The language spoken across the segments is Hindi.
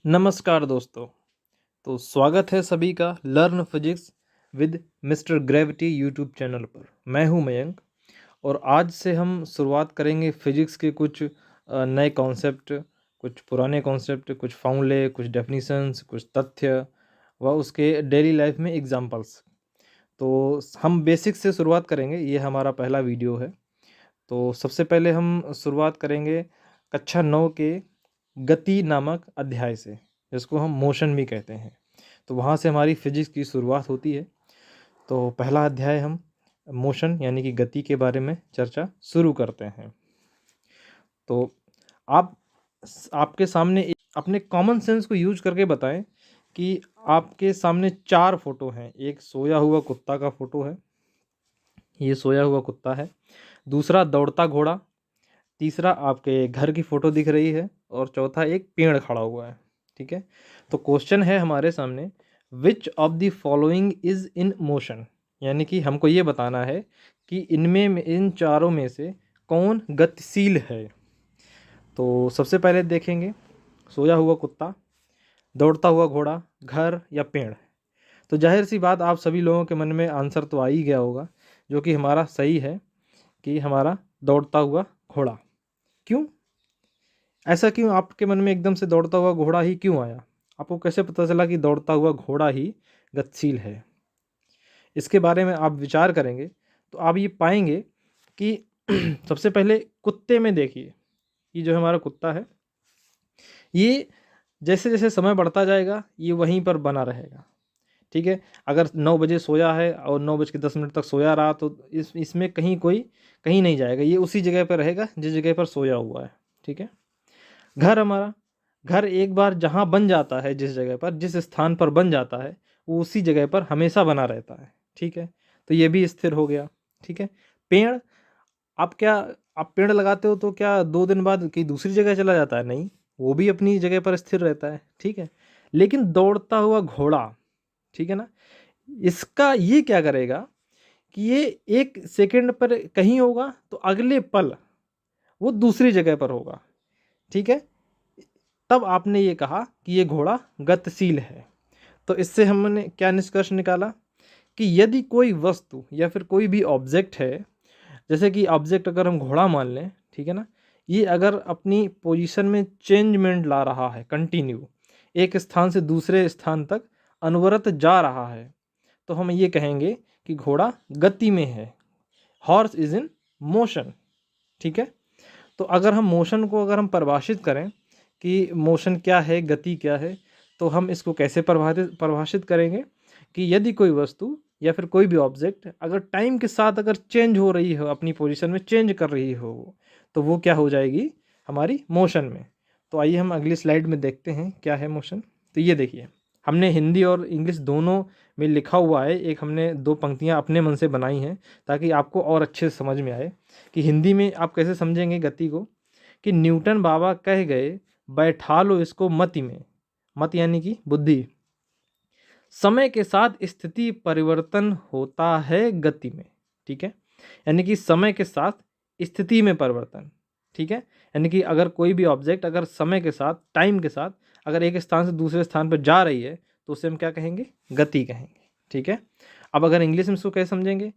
नमस्कार दोस्तों। तो स्वागत है सभी का learn physics with mister gravity YouTube channel पर। मैं हूं मयंक और आज से हम शुरुआत करेंगे फिजिक्स के कुछ नए कॉन्सेप्ट, कुछ पुराने कॉन्सेप्ट, कुछ फॉर्मूले, कुछ डेफिनेशंस, कुछ तथ्य व उसके डेली लाइफ में एग्जांपल्स। तो हम बेसिक से शुरुआत करेंगे, ये हमारा पहला वीडियो है। तो सबसे पहले हम शुरुआत करेंगे कक्षा 9 के गति नामक अध्याय से, जिसको हम मोशन भी कहते हैं। तो वहाँ से हमारी फिजिक्स की शुरुआत होती है। तो पहला अध्याय हम मोशन यानी कि गति के बारे में चर्चा शुरू करते हैं। तो आप आपके सामने अपने कॉमन सेंस को यूज करके बताएं कि आपके सामने 4 फोटो हैं। एक सोया हुआ कुत्ता का फोटो है, ये सोया हुआ कुत्ता है। दूसरा दौड़ता घोड़ा, तीसरा आपके घर की फ़ोटो दिख रही है और चौथा एक पेड़ खड़ा हुआ है। ठीक है, तो क्वेश्चन है हमारे सामने, which of the following is in motion, यानी कि हमको ये बताना है कि इन चारों में से कौन गतिशील है। तो सबसे पहले देखेंगे सोया हुआ कुत्ता, दौड़ता हुआ घोड़ा, घर या पेड़। तो जाहिर सी बात आप सभी लोगों के मन में आंसर तो आ ही गया होगा, जो कि हमारा सही है कि हमारा दौड़ता हुआ घोड़ा। क्यों ऐसा, क्यों आपके मन में एकदम से दौड़ता हुआ घोड़ा ही क्यों आया? आपको कैसे पता चला कि दौड़ता हुआ घोड़ा ही गतिशील है? इसके बारे में आप विचार करेंगे तो आप ये पाएंगे कि सबसे पहले कुत्ते में देखिए, ये जो हमारा कुत्ता है, ये जैसे जैसे समय बढ़ता जाएगा ये वहीं पर बना रहेगा। ठीक है, अगर 9 बजे सोया है और 9:10 तक सोया रहा तो इसमें कहीं नहीं जाएगा, ये उसी जगह पर रहेगा जिस जगह पर सोया हुआ है। ठीक है, घर एक बार जहाँ बन जाता है, जिस जगह पर, जिस स्थान पर बन जाता है, वो उसी जगह पर हमेशा बना रहता है। ठीक है, तो ये भी स्थिर हो गया। ठीक है, पेड़, आप पेड़ लगाते हो तो क्या 2 दिन बाद कहीं दूसरी जगह चला जाता है? नहीं, वो भी अपनी जगह पर स्थिर रहता है। ठीक है, लेकिन दौड़ता हुआ घोड़ा, ठीक है ना, इसका ये क्या करेगा कि ये 1 सेकंड पर कहीं होगा तो अगले पल वो दूसरी जगह पर होगा। ठीक है, तब आपने ये कहा कि ये घोड़ा गतिशील है। तो इससे हमने क्या निष्कर्ष निकाला कि यदि कोई वस्तु या फिर कोई भी ऑब्जेक्ट है, जैसे कि ऑब्जेक्ट अगर हम घोड़ा मान लें, ठीक है ना, ये अगर अपनी पोजीशन में चेंजमेंट ला रहा है, कंटिन्यू एक स्थान से दूसरे स्थान तक अनवरत जा रहा है, तो हम ये कहेंगे कि घोड़ा गति में है। Horse is in motion. ठीक है, तो अगर हम मोशन को परिभाषित करें कि मोशन क्या है, गति क्या है, तो हम इसको कैसे परिभाषित करेंगे कि यदि कोई वस्तु या फिर कोई भी ऑब्जेक्ट अगर टाइम के साथ अगर चेंज हो रही हो, अपनी पोजीशन में चेंज कर रही हो, तो वो क्या हो जाएगी? हमारी मोशन में। तो आइए हम अगली स्लाइड में देखते हैं क्या है मोशन। तो ये देखिए, हमने हिंदी और इंग्लिश दोनों में लिखा हुआ है। एक हमने 2 पंक्तियाँ अपने मन से बनाई हैं ताकि आपको और अच्छे से समझ में आए कि हिंदी में आप कैसे समझेंगे गति को। कि न्यूटन बाबा कह गए, बैठा लो इसको मति में। मत यानी कि बुद्धि। समय के साथ स्थिति परिवर्तन होता है गति में। ठीक है, यानी कि समय के साथ स्थिति में परिवर्तन। ठीक है, यानी कि अगर कोई भी ऑब्जेक्ट अगर समय के साथ, टाइम के साथ अगर एक स्थान से दूसरे स्थान पर जा रही है तो उसे हम क्या कहेंगे? गति कहेंगे। ठीक है, अब अगर इंग्लिश में इसको कैसे समझेंगे?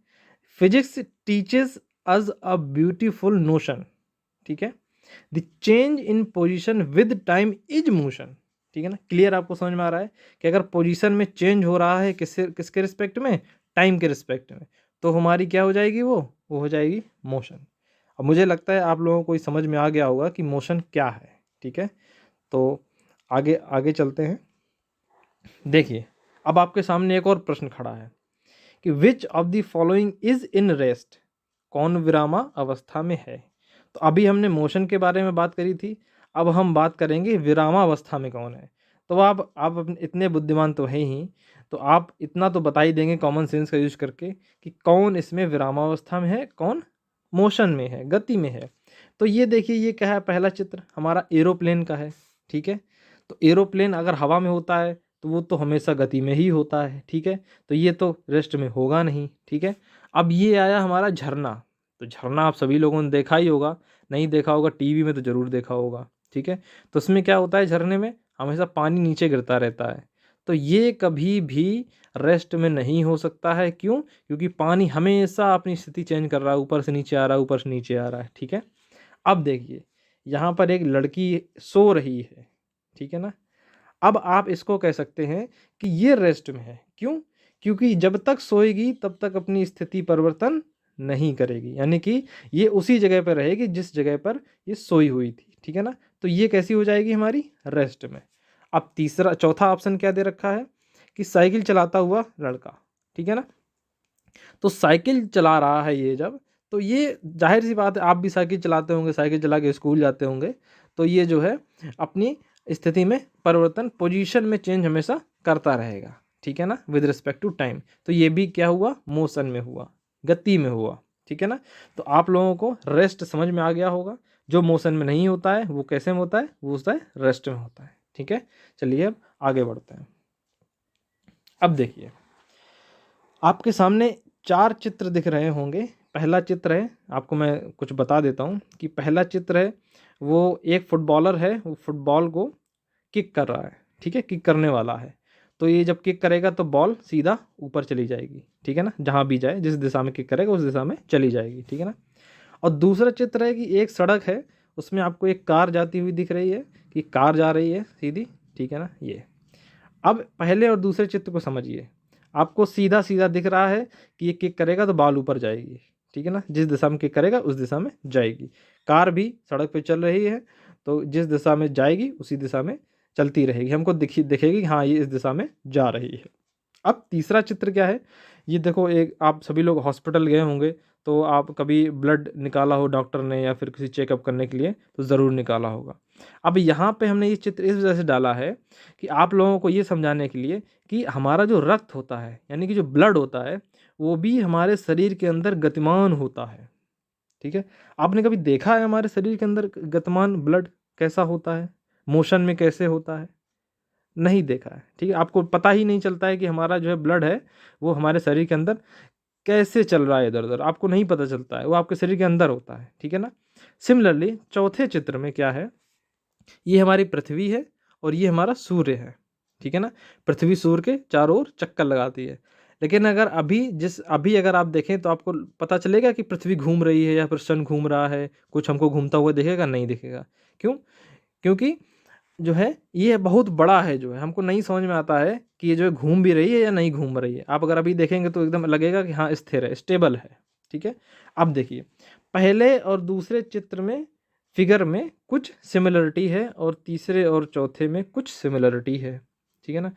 Physics teaches us a beautiful notion. ठीक है, the change in position with time is motion. ठीक है ना, क्लियर आपको समझ में आ रहा है कि अगर पोजीशन में चेंज हो रहा है किसके रिस्पेक्ट में? टाइम के रिस्पेक्ट में, तो हमारी क्या हो जाएगी? वो हो जाएगी मोशन। अब मुझे लगता है आप लोगों को समझ में आ गया होगा कि मोशन क्या है। ठीक है, तो आगे आगे चलते हैं। देखिए, अब आपके सामने एक और प्रश्न खड़ा है कि which of the following is in rest, कौन विरामा अवस्था में है? तो अभी हमने मोशन के बारे में बात करी थी, अब हम बात करेंगे विरामावस्था में कौन है। तो इतने बुद्धिमान तो है ही, तो आप इतना तो बता ही देंगे कॉमन सेंस का यूज करके कि कौन इसमें विरामावस्था में है, कौन मोशन में है, गति में है। तो ये देखिए, ये क्या है? पहला चित्र हमारा एरोप्लेन का है। ठीक है, तो एरोप्लेन अगर हवा में होता है तो वो तो हमेशा गति में ही होता है। ठीक है, तो ये तो रेस्ट में होगा नहीं। ठीक है, अब ये आया हमारा झरना। तो झरना आप सभी लोगों ने देखा ही होगा, नहीं देखा होगा टीवी में तो ज़रूर देखा होगा। ठीक है, तो उसमें क्या होता है? झरने में हमेशा पानी नीचे गिरता रहता है। तो ये कभी भी रेस्ट में नहीं हो सकता है। क्यों? क्योंकि पानी हमेशा अपनी स्थिति चेंज कर रहा है, ऊपर से नीचे आ रहा है, ऊपर से नीचे आ रहा है। ठीक है। अब देखिए, यहाँ पर एक लड़की सो रही है, ठीक है ना। अब आप इसको कह सकते हैं कि ये रेस्ट में है। क्यों? क्योंकि जब तक सोएगी तब तक अपनी स्थिति परिवर्तन नहीं करेगी, यानी कि ये उसी जगह पर रहेगी जिस जगह पर ये सोई हुई थी। ठीक है ना। तो ये कैसी हो जाएगी हमारी? रेस्ट में। अब चौथा ऑप्शन क्या दे रखा है कि साइकिल चलाता हुआ लड़का। ठीक है ना। तो साइकिल चला रहा है ये जब, तो ये जाहिर सी बात है, आप भी साइकिल चलाते होंगे, साइकिल चला के स्कूल जाते होंगे। तो ये जो है अपनी स्थिति में परिवर्तन, पोजीशन में चेंज हमेशा करता रहेगा। ठीक है ना, विद रिस्पेक्ट टू टाइम। तो ये भी क्या हुआ? मोशन में हुआ, गति में हुआ। ठीक है ना। तो आप लोगों को रेस्ट समझ में आ गया होगा। जो मोशन में नहीं होता है वो कैसे में होता है? वो होता है रेस्ट में होता है। ठीक है। चलिए अब आगे बढ़ते हैं। अब देखिए, आपके सामने 4 चित्र दिख रहे होंगे। पहला चित्र है, आपको मैं कुछ बता देता हूँ कि पहला चित्र है वो एक फुटबॉलर है, वो फुटबॉल को किक कर रहा है। ठीक है, किक करने वाला है। तो ये जब किक करेगा तो बॉल सीधा ऊपर चली जाएगी। ठीक है ना, जहाँ भी जाए, जिस दिशा में किक करेगा उस दिशा में चली जाएगी। ठीक है ना। और दूसरा चित्र है कि एक सड़क है, उसमें आपको एक कार जाती हुई दिख रही है कि कार जा रही है सीधी। ठीक है ना। ये अब पहले और दूसरे चित्र को समझिए। आपको सीधा सीधा दिख रहा है कि ये किक करेगा तो बॉल ऊपर जाएगी। ठीक है ना, जिस दिशा में किक करेगा उस दिशा में जाएगी। कार भी सड़क पे चल रही है, तो जिस दिशा में जाएगी उसी दिशा में चलती रहेगी। हमको दिखेगी कि हाँ ये इस दिशा में जा रही है। अब तीसरा चित्र क्या है? ये देखो, एक आप सभी लोग हॉस्पिटल गए होंगे, तो आप कभी ब्लड निकाला हो डॉक्टर ने या फिर किसी चेकअप करने के लिए, तो ज़रूर निकाला होगा। अब यहाँ पे हमने ये चित्र इस वजह से डाला है कि आप लोगों को ये समझाने के लिए कि हमारा जो रक्त होता है, यानी कि जो ब्लड होता है, वो भी हमारे शरीर के अंदर गतिमान होता है। ठीक है। आपने कभी देखा है हमारे शरीर के अंदर गतिमान ब्लड कैसा होता है, मोशन में कैसे होता है? नहीं देखा है। ठीक है, आपको पता ही नहीं चलता है कि हमारा जो है ब्लड है वो हमारे शरीर के अंदर कैसे चल रहा है, इधर उधर आपको नहीं पता चलता है, वो आपके शरीर के अंदर होता है। ठीक है ना। सिमिलरली चौथे चित्र में क्या है? ये हमारी पृथ्वी है और ये हमारा सूर्य है। ठीक है ना। पृथ्वी सूर्य के चारों ओर चक्कर लगाती है। लेकिन अगर अभी अगर आप देखें तो आपको पता चलेगा कि पृथ्वी घूम रही है या फिर सन घूम रहा है, कुछ हमको घूमता हुआ दिखेगा? नहीं दिखेगा। क्यों? क्योंकि जो है ये बहुत बड़ा है, जो है हमको नहीं समझ में आता है कि ये जो है घूम भी रही है या नहीं घूम रही है। आप अगर अभी देखेंगे तो एकदम लगेगा कि हाँ स्थिर है, स्टेबल है। ठीक है। अब देखिए, पहले और दूसरे चित्र में, फिगर में कुछ सिमिलरिटी है और तीसरे और चौथे में कुछ सिमिलरिटी है। ठीक है ना।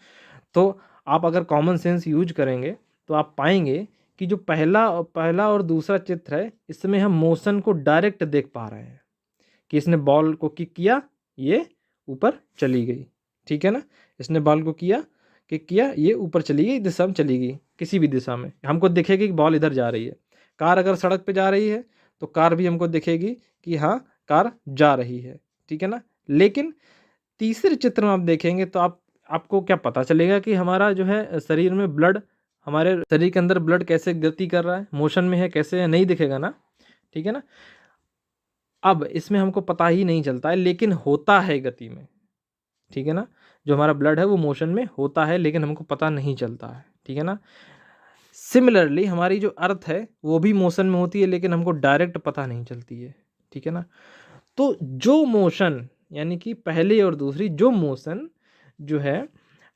तो आप अगर कॉमन सेंस यूज करेंगे तो आप पाएंगे कि जो पहला और दूसरा चित्र है, इसमें हम मोशन को डायरेक्ट देख पा रहे हैं कि इसने बॉल को किक किया, ये ऊपर चली गई। ठीक है ना। इसने बॉल को किक किया, ये ऊपर चली गई, दिशा में चली गई, किसी भी दिशा में हमको दिखेगी कि बॉल इधर जा रही है। कार अगर सड़क पे जा रही है तो कार भी हमको दिखेगी कि हाँ कार जा रही है। ठीक है ना। लेकिन तीसरे चित्र में आप देखेंगे तो आपको क्या पता चलेगा कि हमारा जो है शरीर में ब्लड, हमारे शरीर के अंदर ब्लड कैसे गति कर रहा है, मोशन में है, कैसे है? नहीं दिखेगा ना। ठीक है ना। अब इसमें हमको पता ही नहीं चलता है, लेकिन होता है गति में। ठीक है ना। जो हमारा ब्लड है वो मोशन में होता है, लेकिन हमको पता नहीं चलता है। ठीक है ना। सिमिलरली हमारी जो अर्थ है वो भी मोशन में होती है, लेकिन हमको डायरेक्ट पता नहीं चलती है। ठीक है ना। तो जो मोशन, यानी कि पहली और दूसरी जो मोशन जो है,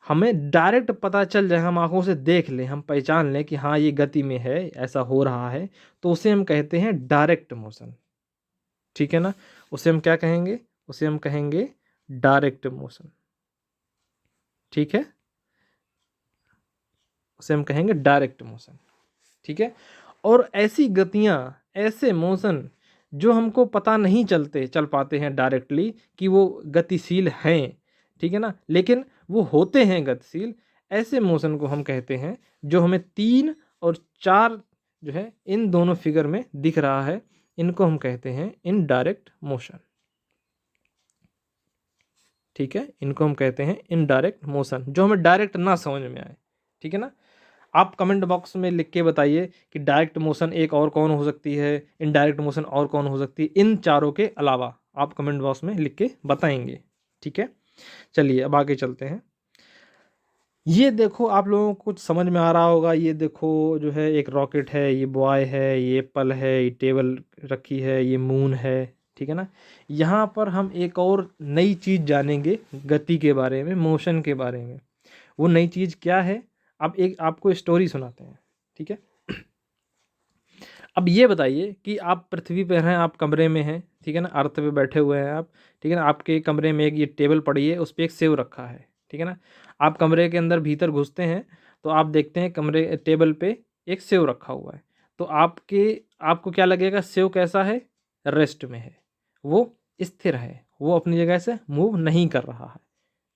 हमें डायरेक्ट पता चल जाए, हम आंखों से देख लें, हम पहचान लें कि हाँ ये गति में है, ऐसा हो रहा है, तो उसे हम कहते हैं डायरेक्ट मोशन। ठीक है ना। उसे हम क्या कहेंगे? उसे हम कहेंगे डायरेक्ट मोशन। ठीक है, उसे हम कहेंगे डायरेक्ट मोशन। ठीक है। और ऐसी गतियां, ऐसे मोशन जो हमको पता नहीं चल पाते हैं डायरेक्टली कि वो गतिशील हैं। ठीक है ना, लेकिन वो होते हैं गतिशील। ऐसे मोशन को हम कहते हैं, जो हमें 3 और 4 जो है इन दोनों फिगर में दिख रहा है, इनको हम कहते हैं इनडायरेक्ट मोशन। ठीक है, इनको हम कहते हैं इनडायरेक्ट मोशन, जो हमें डायरेक्ट ना समझ में आए। ठीक है ना। आप कमेंट बॉक्स में लिख के बताइए कि डायरेक्ट मोशन एक और कौन हो सकती है, इनडायरेक्ट मोशन और कौन हो सकती है, इन चारों के अलावा आप कमेंट बॉक्स में लिख के बताएंगे। ठीक है। चलिए अब आगे चलते हैं। ये देखो आप लोगों को कुछ समझ में आ रहा होगा, ये देखो जो है एक रॉकेट है, ये बॉय है, ये एप्पल है, ये टेबल रखी है, ये मून है, ठीक है ना। यहाँ पर हम एक और नई चीज़ जानेंगे गति के बारे में, मोशन के बारे में। वो नई चीज़ क्या है, अब एक आपको स्टोरी सुनाते हैं, ठीक है। अब ये बताइए कि आप पृथ्वी पर हैं, आप कमरे में हैं, ठीक है ना, अर्थ पे बैठे हुए हैं आप, ठीक है ना। आपके कमरे में एक ये टेबल पड़ी है, उस पर एक सेव रखा है, ठीक है ना। आप कमरे के अंदर भीतर घुसते हैं तो आप देखते हैं कमरे टेबल पे एक सेव रखा हुआ है। तो आपको क्या लगेगा, सेव कैसा है, रेस्ट में है, वो स्थिर है, वो अपनी जगह से मूव नहीं कर रहा है,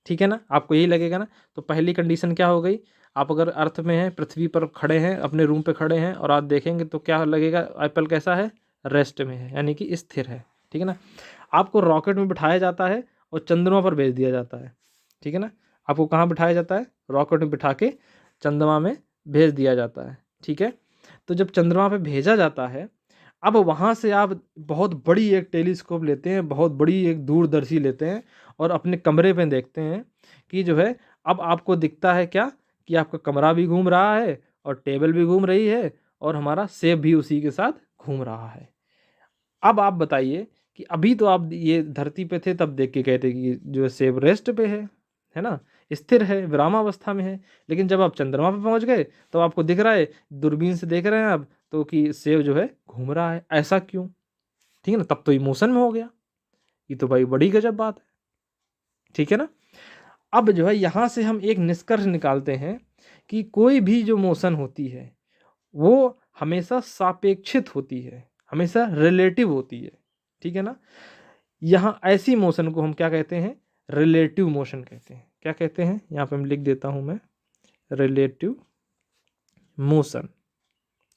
ठीक है ना। आपको यही लगेगा ना। तो पहली कंडीशन क्या हो गई, आप अगर अर्थ में हैं, पृथ्वी पर खड़े हैं, अपने रूम पे खड़े हैं और आप देखेंगे तो क्या लगेगा, एप्पल कैसा है, रेस्ट में है, यानी कि स्थिर है, ठीक है ना। आपको रॉकेट में बिठाया जाता है और चंद्रमा पर भेज दिया जाता है, ठीक है ना। आपको कहाँ बिठाया जाता है, रॉकेट में बिठा के चंद्रमा में भेज दिया जाता है, ठीक है। तो जब चंद्रमा पे भेजा जाता है, अब वहाँ से आप बहुत बड़ी एक टेलीस्कोप लेते हैं, बहुत बड़ी एक दूरदर्शी लेते हैं और अपने कमरे पे देखते हैं कि जो है अब आपको दिखता है क्या, कि आपका कमरा भी घूम रहा है और टेबल भी घूम रही है और हमारा सेब भी उसी के साथ घूम रहा है। अब आप बताइए कि अभी तो आप ये धरती पे थे तब देख के कहते कि जो है सेब रेस्ट पे है ना, स्थिर है, विरामावस्था में है। लेकिन जब आप चंद्रमा पे पहुंच गए तो आपको दिख रहा है, दूरबीन से देख रहे हैं आप तो कि सेब जो है घूम रहा है। ऐसा क्यों, ठीक है ना, तब तो इमोशन में हो गया। ये तो भाई बड़ी गजब बात है, ठीक है ना। अब जो है यहाँ से हम एक निष्कर्ष निकालते हैं कि कोई भी जो मोशन होती है वो हमेशा सापेक्षित होती है, हमेशा रिलेटिव होती है, ठीक है ना। यहाँ ऐसी मोशन को हम क्या कहते हैं, रिलेटिव मोशन कहते हैं। क्या कहते हैं, यहाँ पे मैं लिख देता हूँ मैं, रिलेटिव मोशन,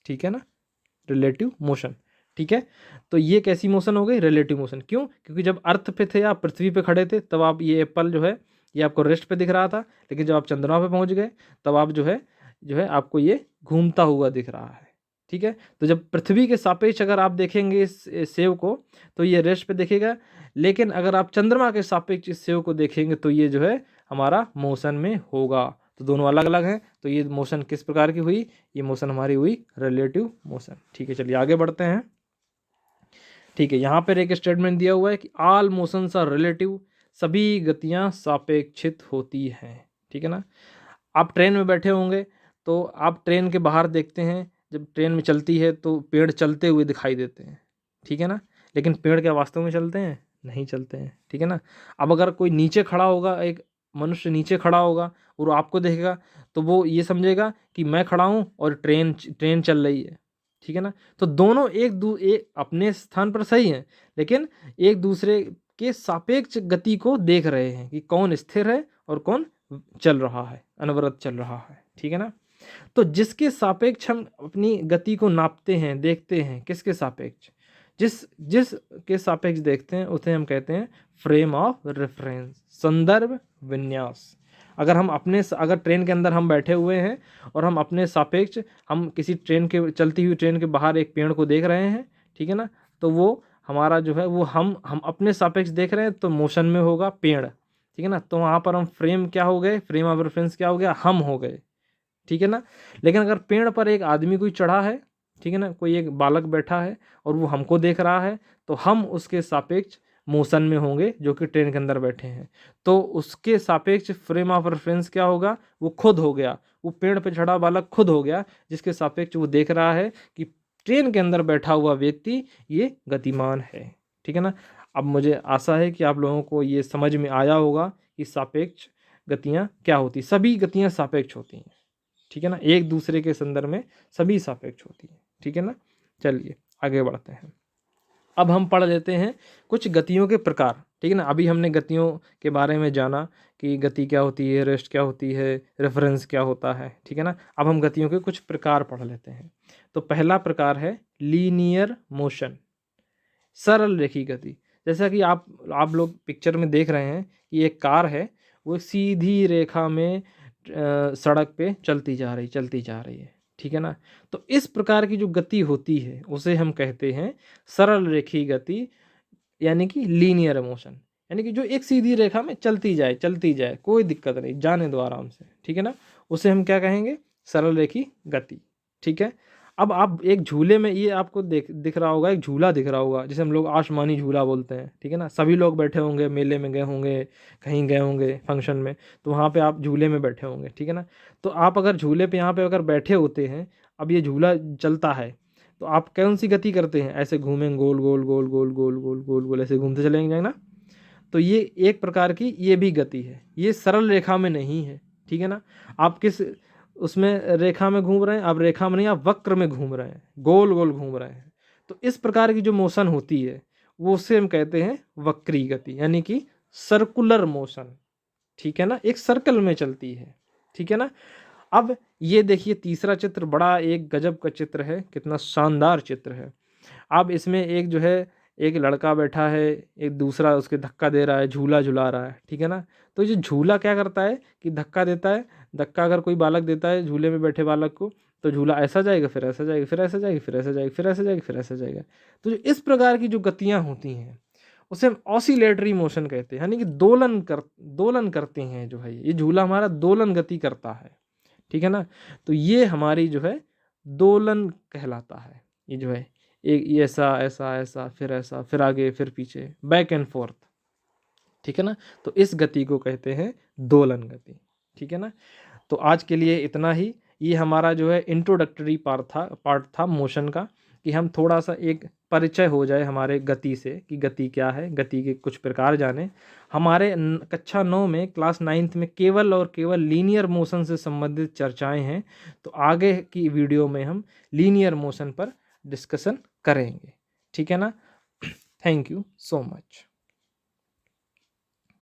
ठीक है ना, रिलेटिव मोशन, ठीक है। तो ये कैसी मोशन हो गई, रिलेटिव मोशन। क्यों, क्योंकि जब अर्थ पे थे, आप पृथ्वी पे खड़े थे, तब आप ये एप्पल जो है ये आपको रेस्ट पे दिख रहा था। लेकिन जब आप चंद्रमा पे पहुंच गए तब आप जो है आपको ये घूमता हुआ दिख रहा है, ठीक है। तो जब पृथ्वी के सापेक्ष अगर आप देखेंगे इस सेव को तो ये रेस्ट पे दिखेगा, लेकिन अगर आप चंद्रमा के सापेक्ष इस सेव को देखेंगे तो ये जो है हमारा मोशन में होगा। तो दोनों अलग अलग हैं। तो ये मोशन किस प्रकार की हुई, ये मोशन हमारी हुई रिलेटिव मोशन, ठीक है। चलिए आगे बढ़ते हैं, ठीक है। यहाँ पर एक स्टेटमेंट दिया हुआ है कि ऑल मोशंस आर रिलेटिव, सभी गतियाँ सापेक्षित होती हैं, ठीक है ना। आप ट्रेन में बैठे होंगे तो आप ट्रेन के बाहर देखते हैं, जब ट्रेन में चलती है तो पेड़ चलते हुए दिखाई देते हैं, ठीक है ना। लेकिन पेड़ क्या वास्तव में चलते हैं, नहीं चलते हैं, ठीक है ना। अब अगर कोई नीचे खड़ा होगा, एक मनुष्य नीचे खड़ा होगा और आपको देखेगा तो वो ये समझेगा कि मैं खड़ा हूँ और ट्रेन चल रही है, ठीक है ना। तो दोनों एक अपने स्थान पर सही हैं, लेकिन एक दूसरे के सापेक्ष गति को देख रहे हैं कि कौन स्थिर है और कौन चल रहा है, अनवरत चल रहा है, ठीक है ना। तो जिसके सापेक्ष हम अपनी गति को नापते हैं, देखते हैं, किसके सापेक्ष, जिस जिस के सापेक्ष देखते हैं उसे हम कहते हैं फ्रेम ऑफ रेफरेंस, संदर्भ विन्यास। अगर ट्रेन के अंदर हम बैठे हुए हैं और हम अपने सापेक्ष हम किसी चलती हुई ट्रेन के बाहर एक पेड़ को देख रहे हैं, ठीक है ना, तो वो हमारा जो है वो हम अपने सापेक्ष देख रहे हैं तो मोशन में होगा पेड़, ठीक है ना। तो वहाँ पर हम फ्रेम क्या हो गए, फ्रेम ऑफ रेफरेंस क्या हो गया, हम हो गए, ठीक है ना। लेकिन अगर पेड़ पर एक आदमी कोई चढ़ा है, ठीक है ना, कोई एक बालक बैठा है और वो हमको देख रहा है तो हम उसके सापेक्ष मोशन में होंगे जो कि ट्रेन के अंदर बैठे हैं। तो उसके सापेक्ष फ्रेम ऑफ रेफरेंस क्या होगा, वो खुद हो गया, वो पेड़ पे चढ़ा बालक खुद हो गया, जिसके सापेक्ष वो देख रहा है कि ट्रेन के अंदर बैठा हुआ व्यक्ति ये गतिमान है, ठीक है ना। अब मुझे आशा है कि आप लोगों को ये समझ में आया होगा कि सापेक्ष गतियाँ क्या होती, सभी गतियाँ सापेक्ष होती हैं, ठीक है ना, एक दूसरे के संदर्भ में सभी सापेक्ष होती है, ठीक है ना। चलिए आगे बढ़ते हैं। अब हम पढ़ लेते हैं कुछ गतियों के प्रकार, ठीक है ना। अभी हमने गतियों के बारे में जाना कि गति क्या होती है, रेस्ट क्या होती है, रेफरेंस क्या होता है, ठीक है ना। अब हम गतियों के कुछ प्रकार पढ़ लेते हैं। तो पहला प्रकार है लीनियर मोशन, सरल रेखी गति। जैसा कि आप लोग पिक्चर में देख रहे हैं कि एक कार है, वो सीधी रेखा में सड़क पे चलती जा रही है, ठीक है ना। तो इस प्रकार की जो गति होती है उसे हम कहते हैं सरल रेखी गति, यानी कि लीनियर मोशन। यानी कि जो एक सीधी रेखा में चलती जाए, कोई दिक्कत नहीं, जाने दो आराम से, ठीक है ना, उसे हम क्या कहेंगे, सरल रेखी गति, ठीक है। अब आप एक झूले में, ये आपको दिख रहा होगा, एक झूला दिख रहा होगा जिसे हम लोग आसमानी झूला बोलते हैं, ठीक है ना। सभी लोग बैठे होंगे, मेले में गए होंगे, कहीं गए होंगे फंक्शन में, तो वहाँ पे आप झूले में बैठे होंगे, ठीक है ना। तो आप अगर झूले पे यहाँ पे अगर बैठे होते हैं, अब ये झूला चलता है, तो आप कौन सी गति करते हैं, ऐसे घूमेंगे, गोल गोल गोल गोल गोल गोल गोल गोल ऐसे घूमते चलेंगे ना। तो ये एक प्रकार की ये भी गति है, ये सरल रेखा में नहीं है, ठीक है ना। आप किस उसमें रेखा में घूम रहे हैं, आप रेखा में नहीं, आप वक्र में घूम रहे हैं, गोल गोल घूम रहे हैं। तो इस प्रकार की जो मोशन होती है वो उससे हम कहते हैं वक्री गति, यानी कि सर्कुलर मोशन, ठीक है ना, एक सर्कल में चलती है, ठीक है ना। अब ये देखिए तीसरा चित्र, बड़ा एक गजब का चित्र है, कितना शानदार चित्र है। अब इसमें एक जो है, एक लड़का बैठा है, एक दूसरा उसके धक्का दे रहा है, झूला झुला रहा है, ठीक है ना। तो ये झूला क्या करता है कि धक्का देता है, धक्का अगर कोई बालक देता है झूले में बैठे बालक को, तो झूला ऐसा जाएगा, फिर ऐसा जाएगा, फिर ऐसा जाएगा, फिर ऐसा जाएगा, फिर ऐसा जाएगा, फिर ऐसा जाएगा। तो जो इस प्रकार की जो गतियाँ होती हैं उसे हम ऑसिलेटरी मोशन कहते हैं, यानी कि दोलन करते हैं जो है, ये झूला हमारा दोलन गति करता है, ठीक है ना। तो ये हमारी जो है दोलन कहलाता है, ये जो है एक ये ऐसा ऐसा ऐसा, फिर ऐसा, फिर आगे, फिर पीछे, बैक एंड फोर्थ, ठीक है ना। तो इस गति को कहते हैं दोलन गति, ठीक है ना। तो आज के लिए इतना ही। ये हमारा जो है इंट्रोडक्टरी पार्ट था मोशन का, कि हम थोड़ा सा एक परिचय हो जाए हमारे गति से, कि गति क्या है, गति के कुछ प्रकार जाने। हमारे कक्षा 9 में, क्लास 9th में केवल और केवल लीनियर मोशन से संबंधित चर्चाएं हैं। तो आगे की वीडियो में हम लीनियर मोशन पर डिस्कशन करेंगे, ठीक है ना। Thank you so much.